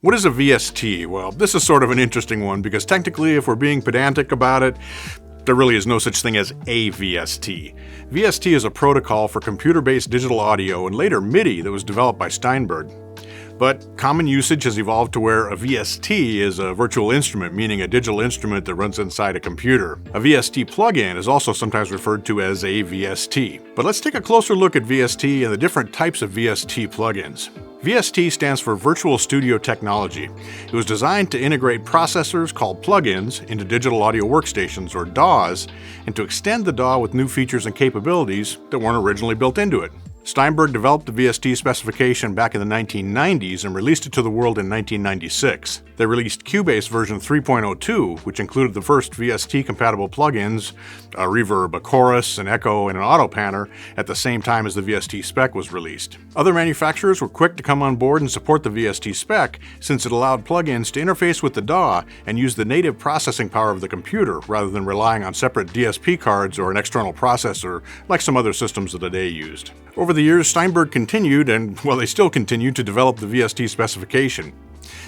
What is a VST? Well, this is sort of an interesting one because technically, if we're being pedantic about it, there really is no such thing as a VST. VST is a protocol for computer-based digital audio and later MIDI that was developed by Steinberg. But common usage has evolved to where a VST is a virtual instrument, meaning a digital instrument that runs inside a computer. A VST plug-in is also sometimes referred to as a VST. But let's take a closer look at VST and the different types of VST plug-ins. VST stands for Virtual Studio Technology. It was designed to integrate processors called plug-ins into digital audio workstations, or DAWs, and to extend the DAW with new features and capabilities that weren't originally built into it. Steinberg developed the VST specification back in the 1990s and released it to the world in 1996. They released Cubase version 3.02, which included the first VST-compatible plugins, a reverb, a chorus, an echo, and an auto panner, at the same time as the VST spec was released. Other manufacturers were quick to come on board and support the VST spec, since it allowed plugins to interface with the DAW and use the native processing power of the computer, rather than relying on separate DSP cards or an external processor, like some other systems of the day used. Over the years, Steinberg continued, and well, they still continue to develop the VST specification.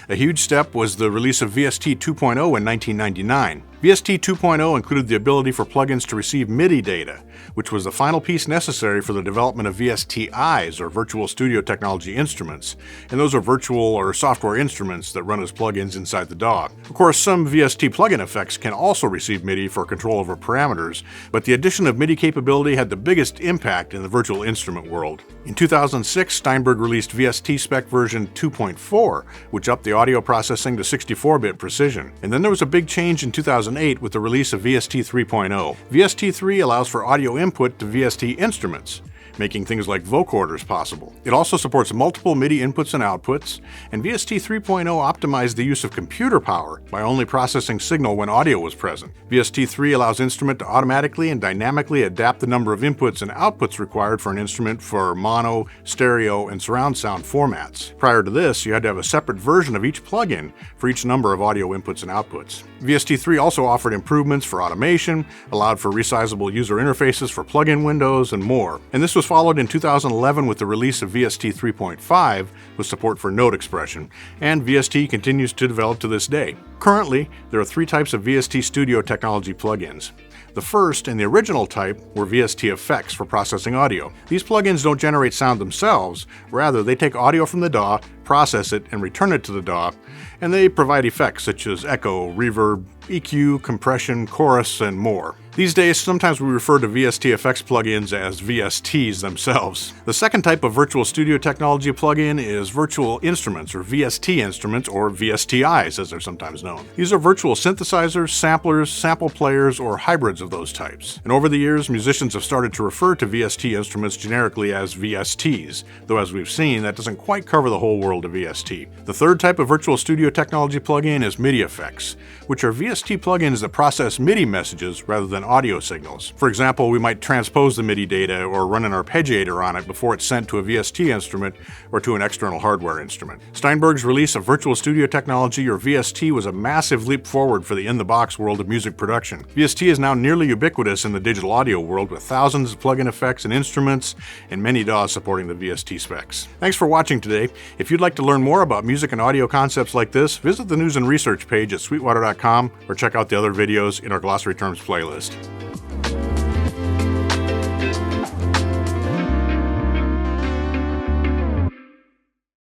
A huge step was the release of VST 2.0 in 1999. VST 2.0 included the ability for plugins to receive MIDI data, which was the final piece necessary for the development of VSTIs, or Virtual Studio Technology Instruments, and those are virtual or software instruments that run as plugins inside the DAW. Of course, some VST plugin effects can also receive MIDI for control over parameters, but the addition of MIDI capability had the biggest impact in the virtual instrument world. In 2006, Steinberg released VST spec version 2.4, which upped the audio processing to 64-bit precision. And then there was a big change in 2008 with the release of VST 3.0. VST 3 allows for audio input to VST Instruments, making things like vocorders possible. It also supports multiple MIDI inputs and outputs, and VST 3.0 optimized the use of computer power by only processing signal when audio was present. VST 3 allows instrument to automatically and dynamically adapt the number of inputs and outputs required for an instrument for mono, stereo, and surround sound formats. Prior to this, you had to have a separate version of each plugin for each number of audio inputs and outputs. VST 3 also offered improvements for automation, allowed for resizable user interfaces for plugin windows, and more. And this was followed in 2011 with the release of VST 3.5 with support for note expression, and VST continues to develop to this day. Currently, there are three types of VST Studio Technology plugins. The first and the original type were VST Effects for processing audio. These plugins don't generate sound themselves, rather they take audio from the DAW, process it, and return it to the DAW, and they provide effects such as echo, reverb, EQ, compression, chorus, and more. These days, sometimes we refer to VST Effects plugins as VSTs themselves. The second type of Virtual Studio Technology plugin is Virtual Instruments, or VST Instruments, or VSTIs as they're sometimes known. These are virtual synthesizers, samplers, sample players, or hybrids of those types. And over the years, musicians have started to refer to VST instruments generically as VSTs, though as we've seen, that doesn't quite cover the whole world of VST. The third type of Virtual Studio Technology plugin is MIDI Effects, which are VST plugins that process MIDI messages rather than audio signals. For example, we might transpose the MIDI data or run an arpeggiator on it before it's sent to a VST instrument or to an external hardware instrument. Steinberg's release of Virtual Studio Technology, or VST, was a massive leap forward for the in-the-box world of music production. VST is now nearly ubiquitous in the digital audio world, with thousands of plugin effects and instruments, and many DAWs supporting the VST specs. Thanks for watching today. If you'd like to learn more about music and audio concepts like this, visit the News and Research page at sweetwater.com or check out the other videos in our Glossary Terms playlist.